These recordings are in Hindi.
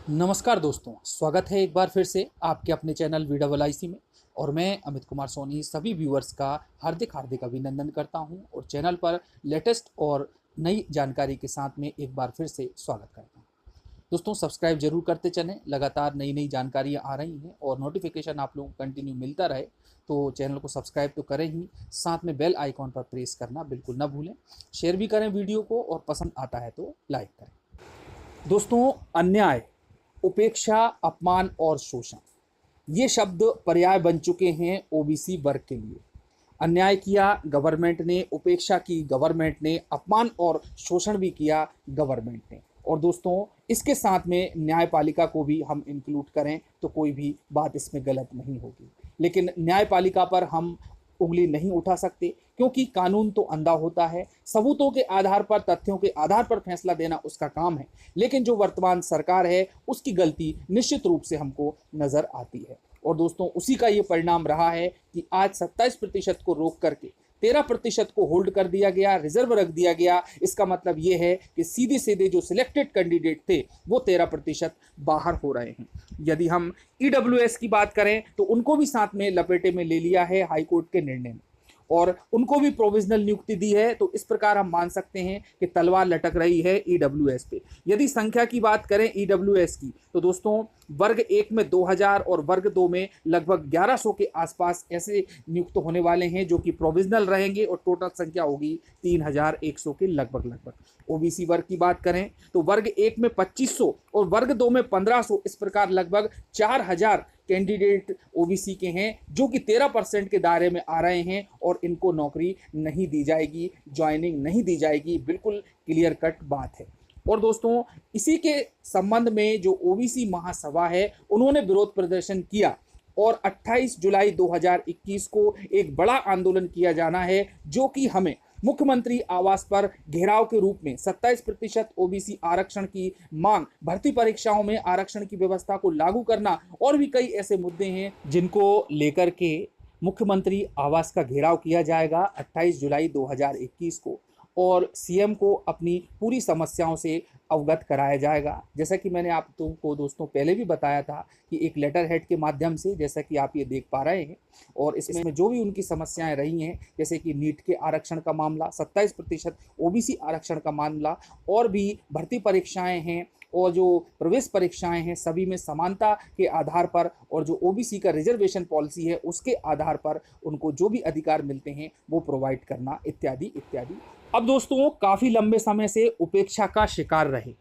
नमस्कार दोस्तों, स्वागत है एक बार फिर से आपके अपने चैनल VIIC में। और मैं अमित कुमार सोनी सभी व्यूअर्स का हार्दिक हार्दिक अभिनंदन करता हूं और चैनल पर लेटेस्ट और नई जानकारी के साथ में एक बार फिर से स्वागत करता हूं। दोस्तों, सब्सक्राइब जरूर करते चलें, लगातार नई नई जानकारियां आ रही हैं और नोटिफिकेशन आप लोगों को कंटिन्यू मिलता रहे तो चैनल को सब्सक्राइब तो करें ही, साथ में बेल आइकॉन पर प्रेस करना बिल्कुल ना भूलें। शेयर भी करें वीडियो को और पसंद आता है तो लाइक करें। दोस्तों, अन्याय, उपेक्षा, अपमान और शोषण, ये शब्द पर्याय बन चुके हैं ओबीसी वर्ग के लिए। अन्याय किया गवर्नमेंट ने, उपेक्षा की गवर्नमेंट ने, अपमान और शोषण भी किया गवर्नमेंट ने। और दोस्तों, इसके साथ में न्यायपालिका को भी हम इंक्लूड करें तो कोई भी बात इसमें गलत नहीं होगी। लेकिन न्यायपालिका पर हम उंगली नहीं उठा सकते क्योंकि कानून तो अंधा होता है, सबूतों के आधार पर, तथ्यों के आधार पर फैसला देना उसका काम है। लेकिन जो वर्तमान सरकार है उसकी गलती निश्चित रूप से हमको नजर आती है। और दोस्तों, उसी का ये परिणाम रहा है कि आज 27% को रोक करके 13% को होल्ड कर दिया गया, रिजर्व रख दिया गया। इसका मतलब ये है कि सीधे सीधे जो सिलेक्टेड कैंडिडेट थे वो 13% बाहर हो रहे हैं। यदि हम ईडब्ल्यूएस की बात करें तो उनको भी साथ में लपेटे में ले लिया है हाईकोर्ट के निर्णय में और उनको भी प्रोविजनल नियुक्ति दी है। तो इस प्रकार हम मान सकते हैं कि तलवार लटक रही है ईडब्ल्यूएस पे। यदि संख्या की बात करें ईडब्ल्यूएस की तो दोस्तों, वर्ग 1 में 2000 और वर्ग 2 में लगभग 1100 के आसपास ऐसे नियुक्त होने वाले हैं जो कि प्रोविजनल रहेंगे और टोटल संख्या होगी 3100 के लगभग। ओबीसी वर्ग की बात करें तो वर्ग 1 में 2500 और वर्ग 2 में 1500, इस प्रकार लगभग 4000 कैंडिडेट ओबीसी के हैं जो कि 13% के दायरे में आ रहे हैं और इनको नौकरी नहीं दी जाएगी, ज्वाइनिंग नहीं दी जाएगी। बिल्कुल क्लियर कट बात है। और दोस्तों, इसी के संबंध में जो ओबीसी महासभा है उन्होंने विरोध प्रदर्शन किया और 28 जुलाई 2021 को एक बड़ा आंदोलन किया जाना है जो कि हमें मुख्यमंत्री आवास पर घेराव के रूप में 27% ओबीसी आरक्षण की मांग, भर्ती परीक्षाओं में आरक्षण की व्यवस्था को लागू करना और भी कई ऐसे मुद्दे हैं जिनको लेकर के मुख्यमंत्री आवास का घेराव किया जाएगा 28 जुलाई 2021 को और सीएम को अपनी पूरी समस्याओं से अवगत कराया जाएगा। जैसा कि मैंने आप तुमको दोस्तों पहले भी बताया था कि एक लेटर हेड के माध्यम से, जैसा कि आप ये देख पा रहे हैं, और इसमें जो भी उनकी समस्याएं रही हैं जैसे कि नीट के आरक्षण का मामला, 27% ओबीसी आरक्षण का मामला और भी भर्ती परीक्षाएं हैं और जो प्रवेश परीक्षाएं हैं सभी में समानता के आधार पर और जो ओबीसी का रिजर्वेशन पॉलिसी है उसके आधार पर उनको जो भी अधिकार मिलते हैं वो प्रोवाइड करना, इत्यादि इत्यादि। अब दोस्तों, काफ़ी लंबे समय से उपेक्षा का शिकार रहे,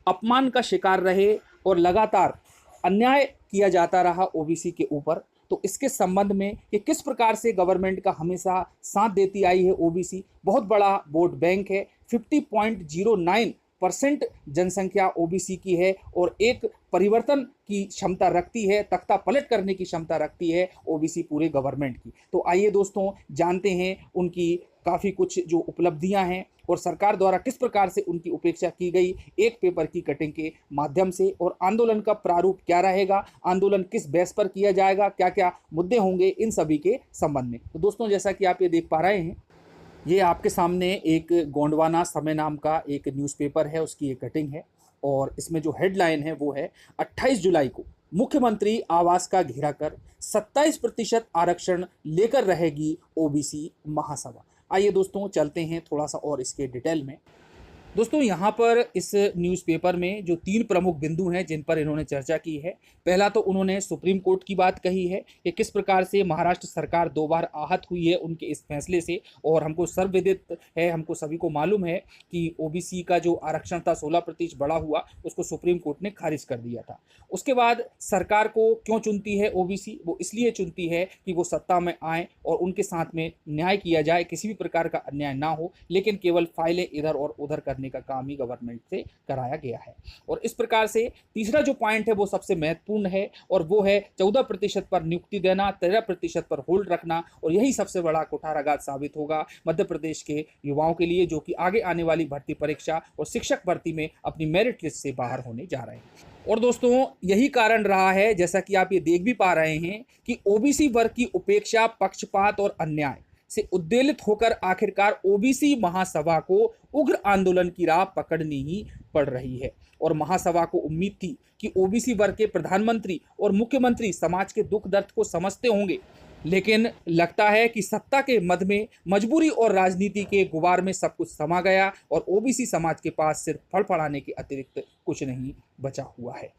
अपमान का शिकार रहे और लगातार अन्याय किया जाता रहा ओबीसी के ऊपर। तो इसके संबंध में कि किस प्रकार से गवर्नमेंट का हमेशा साथ देती आई है ओबीसी, बहुत बड़ा वोट बैंक है, 50.09% जनसंख्या ओबीसी की है और एक परिवर्तन की क्षमता रखती है, तख्ता पलट करने की क्षमता रखती है ओबीसी पूरे गवर्नमेंट की। तो आइए दोस्तों, जानते हैं उनकी काफ़ी कुछ जो उपलब्धियां हैं और सरकार द्वारा किस प्रकार से उनकी उपेक्षा की गई एक पेपर की कटिंग के माध्यम से, और आंदोलन का प्रारूप क्या रहेगा, आंदोलन किस बेस पर किया जाएगा, क्या क्या मुद्दे होंगे, इन सभी के संबंध में। तो दोस्तों, जैसा कि आप ये देख पा रहे हैं, ये आपके सामने एक गोंडवाना समय नाम का एक न्यूज़पेपर है, उसकी ये कटिंग है और इसमें जो हेडलाइन है वो है 28 जुलाई को मुख्यमंत्री आवास का घेरा कर 27% आरक्षण लेकर रहेगी ओबीसी महासभा। आइए दोस्तों, चलते हैं थोड़ा सा और इसके डिटेल में। दोस्तों, यहाँ पर इस न्यूज़पेपर में जो 3 प्रमुख बिंदु हैं जिन पर इन्होंने चर्चा की है, पहला तो उन्होंने सुप्रीम कोर्ट की बात कही है कि किस प्रकार से महाराष्ट्र सरकार 2 बार आहत हुई है उनके इस फैसले से, और हमको सर्वविदित है, हमको सभी को मालूम है कि ओबीसी का जो आरक्षण था 16% बढ़ा हुआ, उसको सुप्रीम कोर्ट ने खारिज कर दिया था। उसके बाद सरकार को क्यों चुनती है ओबीसी, वो इसलिए चुनती है कि वो सत्ता में आए और उनके साथ में न्याय किया जाए, किसी भी प्रकार का अन्याय ना हो, लेकिन केवल फाइलें इधर और उधर करने का काम ही गवर्नमेंट से कराया गया है। और इस प्रकार से तीसरा जो पॉइंट है वो सबसे महत्वपूर्ण है और वो है 14% पर नियुक्ति देना, 13% पर होल्ड रखना, और यही सबसे बड़ा कुठाराघात साबित होगा मध्य प्रदेश के युवाओं के लिए जो कि आगे आने वाली भर्ती परीक्षा और शिक्षक भर्ती में अपनी मेरिट लिस्ट से बाहर होने जा रहे हैं। और दोस्तों, यही कारण रहा है, जैसा कि आप ये देख भी पा रहे हैं, कि ओबीसी वर्ग की उपेक्षा, पक्षपात और अन्याय से उद्वेलित होकर आखिरकार ओबीसी महासभा को उग्र आंदोलन की राह पकड़नी ही पड़ रही है। और महासभा को उम्मीद थी कि ओबीसी वर्ग के प्रधानमंत्री और मुख्यमंत्री समाज के दुख दर्द को समझते होंगे, लेकिन लगता है कि सत्ता के मद में मजबूरी और राजनीति के गुबार में सब कुछ समा गया और ओबीसी समाज के पास सिर्फ फड़फड़ाने के अतिरिक्त कुछ नहीं बचा हुआ है।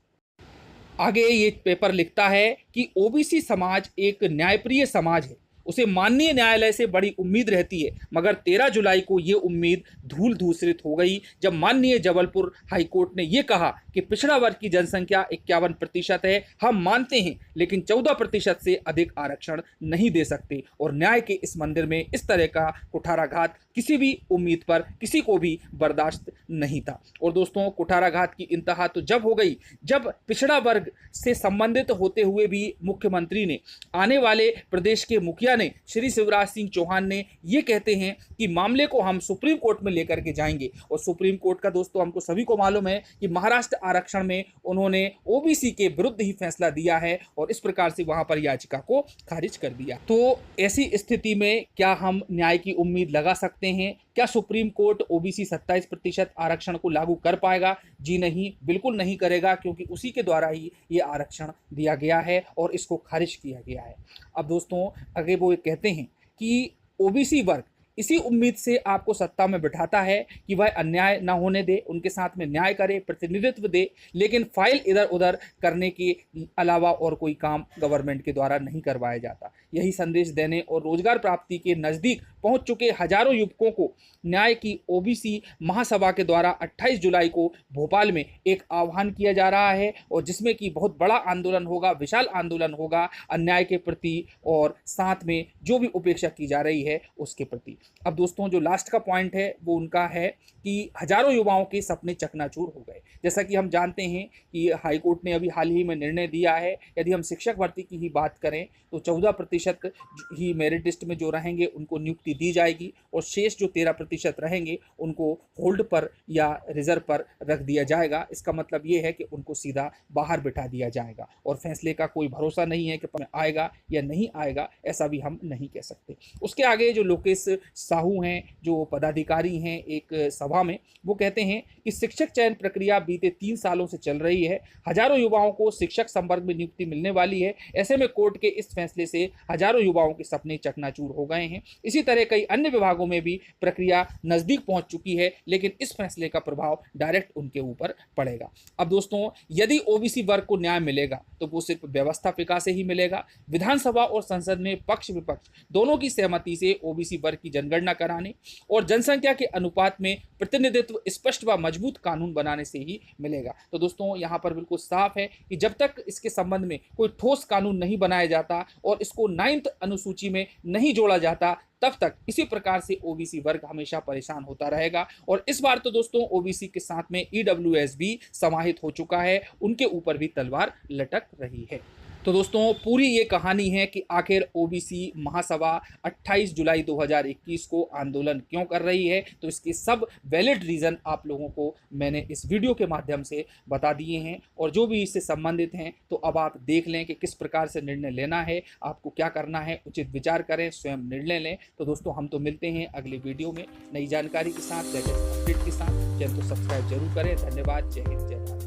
आगे ये पेपर लिखता है कि ओबीसी समाज एक न्यायप्रिय समाज है, उसे माननीय न्यायालय से बड़ी उम्मीद रहती है, मगर 13 जुलाई को ये उम्मीद धूल धूसरित हो गई जब माननीय जबलपुर हाईकोर्ट ने ये कहा कि पिछड़ा वर्ग की जनसंख्या 51% है, हम मानते हैं, लेकिन 14% से अधिक आरक्षण नहीं दे सकते। और न्याय के इस मंदिर में इस तरह का कुठाराघात किसी भी उम्मीद पर किसी को भी बर्दाश्त नहीं था। और दोस्तों, कुठाराघात की इंतहा तो जब हो गई जब पिछड़ा वर्ग से संबंधित होते हुए भी मुख्यमंत्री ने, आने वाले प्रदेश के मुखिया ने, श्री शिवराज सिंह चौहान ने ये कहते हैं कि मामले को हम सुप्रीम कोर्ट में लेकर के जाएंगे। और सुप्रीम कोर्ट का दोस्तों हमको सभी को मालूम है कि महाराष्ट्र आरक्षण में उन्होंने ओबीसी के विरुद्ध ही फैसला दिया है और इस प्रकार से वहां पर याचिका को खारिज कर दिया। तो ऐसी स्थिति में क्या हम न्याय की उम्मीद लगा सकते हैं? क्या सुप्रीम कोर्ट ओबीसी 27% आरक्षण को लागू कर पाएगा? जी नहीं, बिल्कुल नहीं करेगा, क्योंकि उसी के द्वारा ही ये आरक्षण दिया गया है और इसको खारिज किया गया है। अब दोस्तों, आगे वो कहते हैं कि ओबीसी वर्ग इसी उम्मीद से आपको सत्ता में बिठाता है कि वह अन्याय न होने दे, उनके साथ में न्याय करे, प्रतिनिधित्व दे, लेकिन फाइल इधर उधर करने के अलावा और कोई काम गवर्नमेंट के द्वारा नहीं करवाया जाता। यही संदेश देने और रोजगार प्राप्ति के नज़दीक पहुंच चुके हजारों युवकों को न्याय की ओबीसी महासभा के द्वारा 28 जुलाई को भोपाल में एक आह्वान किया जा रहा है, और जिसमें कि बहुत बड़ा आंदोलन होगा, विशाल आंदोलन होगा अन्याय के प्रति और साथ में जो भी उपेक्षा की जा रही है उसके प्रति। अब दोस्तों, जो लास्ट का पॉइंट है वो उनका है कि हजारों युवाओं के सपने चकनाचूर हो गए। जैसा कि हम जानते हैं कि हाईकोर्ट ने अभी हाल ही में निर्णय दिया है, यदि हम शिक्षक भर्ती की ही बात करें तो 14% ही मेरिट लिस्ट में जो रहेंगे उनको नियुक्ति दी जाएगी, और शेष जो 13% रहेंगे उनको होल्ड पर या रिजर्व पर रख दिया जाएगा। इसका मतलब ये है कि उनको सीधा बाहर बिठा दिया जाएगा, और फैसले का कोई भरोसा नहीं है कि आएगा या नहीं आएगा, ऐसा भी हम नहीं कह सकते। उसके आगे जो लोकेश साहू हैं, जो पदाधिकारी हैं एक सभा में, वो कहते हैं कि शिक्षक चयन प्रक्रिया बीते 3 सालों से चल रही है, हजारों युवाओं को शिक्षक संवर्ग में नियुक्ति मिलने वाली है। ऐसे में कोर्ट के इस फैसले से हजारों युवाओं के सपने चकनाचूर हो गए हैं। इसी तरह कई अन्य विभागों में भी प्रक्रिया नज़दीक पहुंच चुकी है, लेकिन इस फैसले का प्रभाव डायरेक्ट उनके ऊपर पड़ेगा। अब दोस्तों, यदि ओबीसी वर्ग को न्याय मिलेगा तो वो सिर्फ व्यवस्थापिका से ही मिलेगा। विधानसभा और संसद में पक्ष विपक्ष दोनों की सहमति से ओबीसी वर्ग की जनगणना कराने और जनसंख्या के अनुपात में प्रतिनिधित्व स्पष्ट व मजबूत कानून बनाने से ही मिलेगा। तो दोस्तों, यहाँ पर बिल्कुल साफ है कि जब तक इसके संबंध में कोई ठोस कानून नहीं बनाया जाता और इसको 9th अनुसूची में नहीं जोड़ा जाता, तब तक इसी प्रकार से ओबीसी वर्ग हमेशा परेशान होता रहेगा। और इस बार तो दोस्तों ओबीसी के साथ में ईडब्ल्यूएस भी समाहित हो चुका है, उनके ऊपर भी तलवार लटक रही है। तो दोस्तों, पूरी ये कहानी है कि आखिर ओबीसी महासभा 28 जुलाई 2021 को आंदोलन क्यों कर रही है। तो इसके सब वैलिड रीज़न आप लोगों को मैंने इस वीडियो के माध्यम से बता दिए हैं, और जो भी इससे संबंधित हैं तो अब आप देख लें कि किस प्रकार से निर्णय लेना है, आपको क्या करना है, उचित विचार करें, स्वयं निर्णय लें। तो दोस्तों, हम तो मिलते हैं अगली वीडियो में नई जानकारी के साथ, लेटेस्ट अपडेट के साथ। चैनल को सब्सक्राइब जरूर करें। धन्यवाद। जय हिंद, जय भारत।